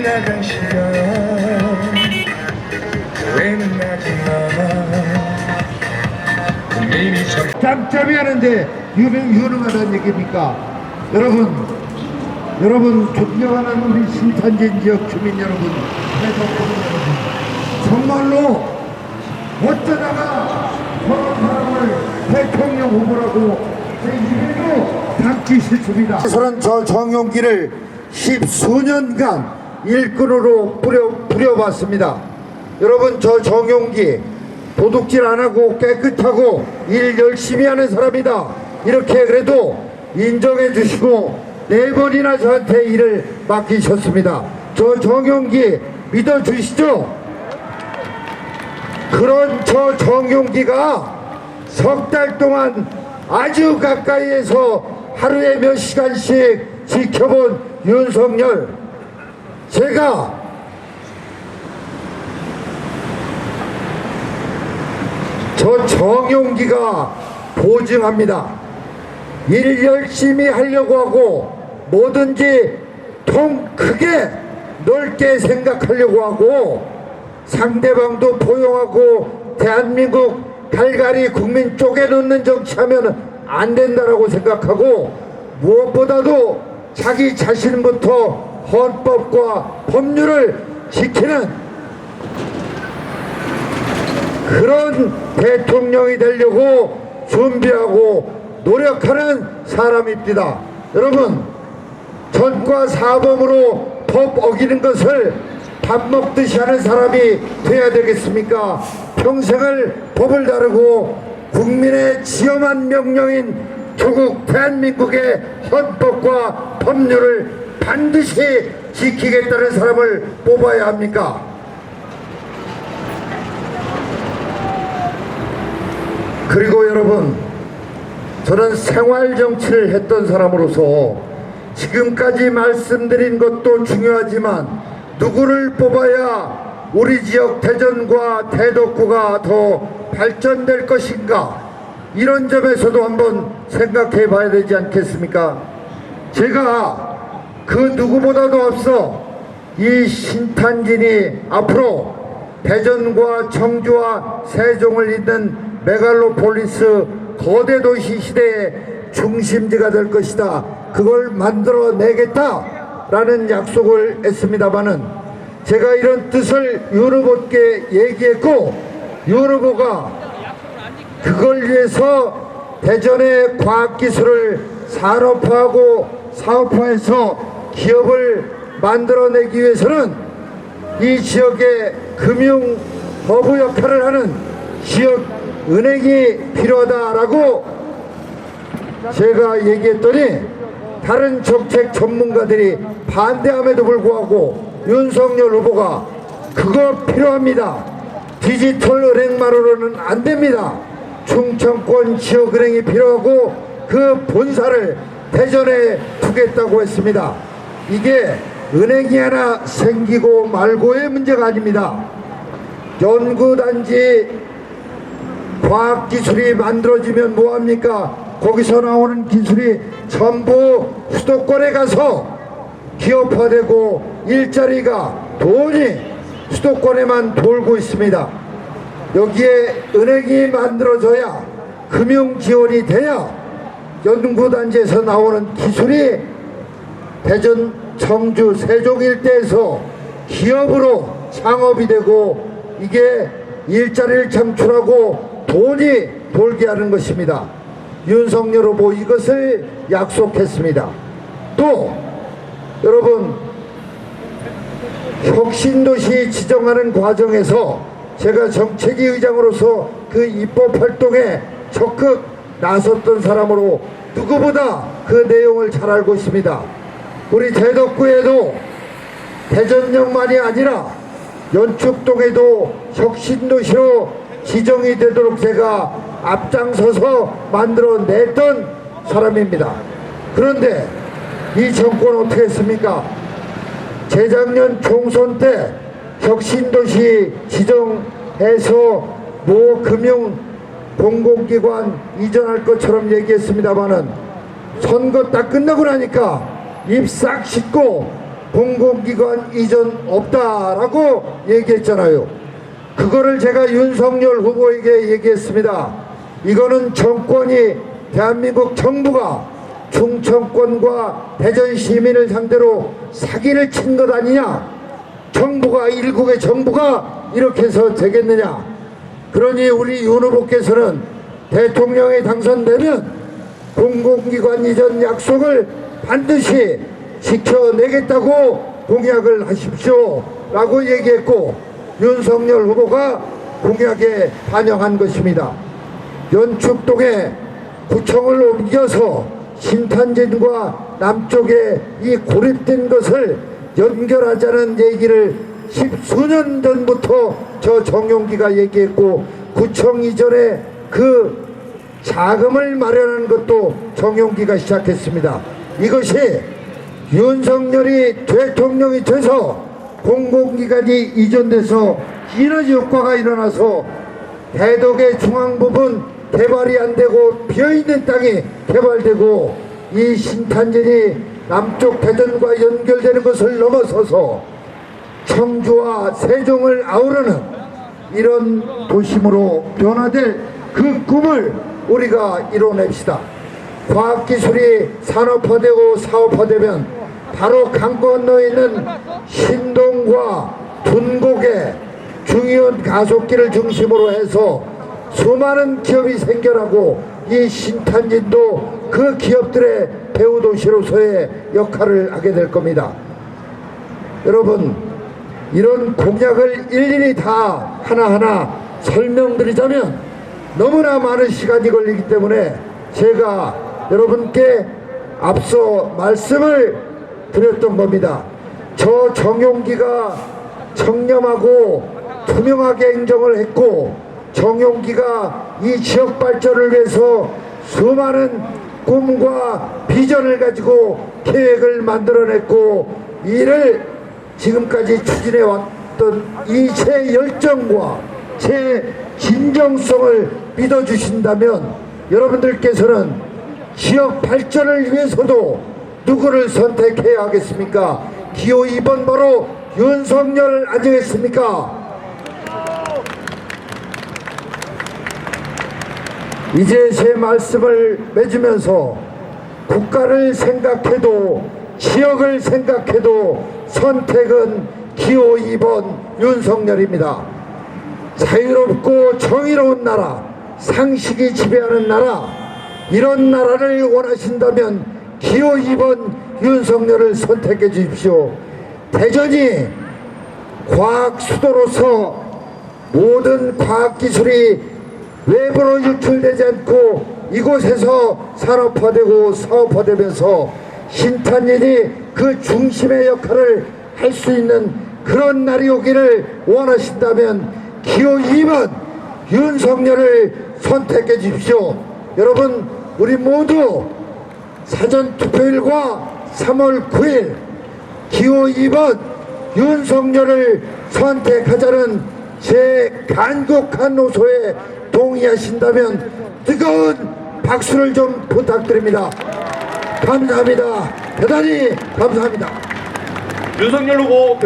지나간 시간 후회는 나지만 이미 짬짬이 하는데 유능하다는 얘기입니까? 여러분 존경하는 우리 신탄진 지역 주민 여러분, 대덕분 여러분, 정말로 어쩌다가 저런 사람을 대통령 후보라고 제 이름도 담기 싫습니다. 저는 저 정용기를 10수년간 일꾼으로 부려봤습니다. 여러분, 저 정용기 도둑질 안 하고 깨끗하고 일 열심히 하는 사람이다, 이렇게 그래도 인정해 주시고 4번이나 저한테 일을 맡기셨습니다. 저 정용기 믿어주시죠? 그런 저 정용기가 석 달 동안 아주 가까이에서 하루에 몇 시간씩 지켜본 윤석열, 제가 저 정용기가 보증합니다. 일 열심히 하려고 하고 뭐든지 통 크게 넓게 생각하려고 하고 상대방도 포용하고 대한민국 갈갈이 국민 쪼개놓는 정치하면 안 된다라고 생각하고 무엇보다도 자기 자신부터 헌법과 법률을 지키는 그런 대통령이 되려고 준비하고 노력하는 사람입니다. 여러분, 전과 사범으로 법 어기는 것을 밥 먹듯이 하는 사람이 돼야 되겠습니까? 평생을 법을 다루고 국민의 지엄한 명령인 조국 대한민국의 헌법과 법률을 반드시 지키겠다는 사람을 뽑아야 합니까? 그리고 여러분, 저는 생활정치를 했던 사람으로서 지금까지 말씀드린 것도 중요하지만 누구를 뽑아야 우리 지역 대전과 대덕구가 더 발전될 것인가, 이런 점에서도 한번 생각해 봐야 되지 않겠습니까? 제가 그 누구보다도 앞서 이 신탄진이 앞으로 대전과 청주와 세종을 잇는 메갈로폴리스 거대 도시 시대의 중심지가 될 것이다, 그걸 만들어내겠다라는 약속을 했습니다마는 제가 이런 뜻을 윤 후보께 얘기했고, 윤 후보가 그걸 위해서 대전의 과학기술을 산업화하고 사업화해서 기업을 만들어내기 위해서는 이 지역의 금융허브 역할을 하는 지역은행이 필요하다라고 제가 얘기했더니 다른 정책 전문가들이 반대함에도 불구하고 윤석열 후보가 그거 필요합니다, 디지털 은행만으로는 안 됩니다, 충청권 지역은행이 필요하고 그 본사를 대전에 두겠다고 했습니다. 이게 은행이 하나 생기고 말고의 문제가 아닙니다. 연구단지 과학기술이 만들어지면 뭐합니까? 거기서 나오는 기술이 전부 수도권에 가서 기업화되고 일자리가 돈이 수도권에만 돌고 있습니다. 여기에 은행이 만들어져야, 금융지원이 돼야 연구단지에서 나오는 기술이 대전, 청주, 세종 일대에서 기업으로 창업이 되고 이게 일자리를 창출하고 돈이 돌게 하는 것입니다. 윤석열 후보 이것을 약속했습니다. 또 여러분, 혁신도시 지정하는 과정에서 제가 정책위 의장으로서 그 입법활동에 적극 나섰던 사람으로 누구보다 그 내용을 잘 알고 있습니다. 우리 대덕구에도 대전역만이 아니라 연축동에도 혁신도시로 지정이 되도록 제가 앞장서서 만들어냈던 사람입니다. 그런데 이 정권 어떻게 했습니까? 재작년 총선 때 혁신도시 지정해서 모 금융 공공기관 이전할 것처럼 얘기했습니다마는 선거 딱 끝나고 나니까 입 싹 씻고 공공기관 이전 없다라고 얘기했잖아요. 그거를 제가 윤석열 후보에게 얘기했습니다. 이거는 정권이, 대한민국 정부가 충청권과 대전 시민을 상대로 사기를 친 것 아니냐. 정부가, 일국의 정부가 이렇게 해서 되겠느냐. 그러니 우리 윤 후보께서는 대통령에 당선되면 공공기관 이전 약속을 반드시 지켜내겠다고 공약을 하십시오 라고 얘기했고, 윤석열 후보가 공약에 반영한 것입니다. 연축동에 구청을 옮겨서 신탄진과 남쪽에 이 고립된 것을 연결하자는 얘기를 10수년 전부터 저 정용기가 얘기했고, 구청 이전에 그 자금을 마련하는 것도 정용기가 시작했습니다. 이것이 윤석열이 대통령이 돼서 공공기관이 이전돼서 시너지 효과가 일어나서 대덕의 중앙 부분 개발이 안 되고 비어있는 땅이 개발되고, 이 신탄진이 남쪽 대전과 연결되는 것을 넘어서서 청주와 세종을 아우르는 이런 도심으로 변화될 그 꿈을 우리가 이뤄냅시다. 과학기술이 산업화되고 사업화되면 바로 강 건너에 있는 신동과 둔곡의 중요한 가속기를 중심으로 해서 수많은 기업이 생겨나고, 이 신탄진도 그 기업들의 배후도시로서의 역할을 하게 될 겁니다. 여러분, 이런 공약을 일일이 다 하나하나 설명드리자면 너무나 많은 시간이 걸리기 때문에 제가 여러분께 앞서 말씀을 드렸던 겁니다. 저 정용기가 청렴하고 투명하게 행정을 했고, 정용기가 이 지역 발전을 위해서 수많은 꿈과 비전을 가지고 계획을 만들어냈고, 이를 지금까지 추진해 왔던 이 제 열정과 제 진정성을 믿어주신다면 여러분들께서는 지역 발전을 위해서도 누구를 선택해야 하겠습니까? 기호 2번 바로 윤석열 아니겠습니까? 이제 제 말씀을 맺으면서 국가를 생각해도 지역을 생각해도 선택은 기호 2번 윤석열입니다. 자유롭고 정의로운 나라, 상식이 지배하는 나라, 이런 나라를 원하신다면 기호 2번 윤석열을 선택해 주십시오. 대전이 과학 수도로서 모든 과학기술이 외부로 유출되지 않고 이곳에서 산업화되고 사업화되면서 신탄진이 그 중심의 역할을 할 수 있는 그런 날이 오기를 원하신다면 기호 2번 윤석열을 선택해 주십시오. 여러분, 우리 모두 사전투표일과 3월 9일 기호 2번 윤석열을 선택하자는 제 간곡한 노소에 동의하신다면 뜨거운 박수를 좀 부탁드립니다. 감사합니다. 대단히 감사합니다. 윤석열 후보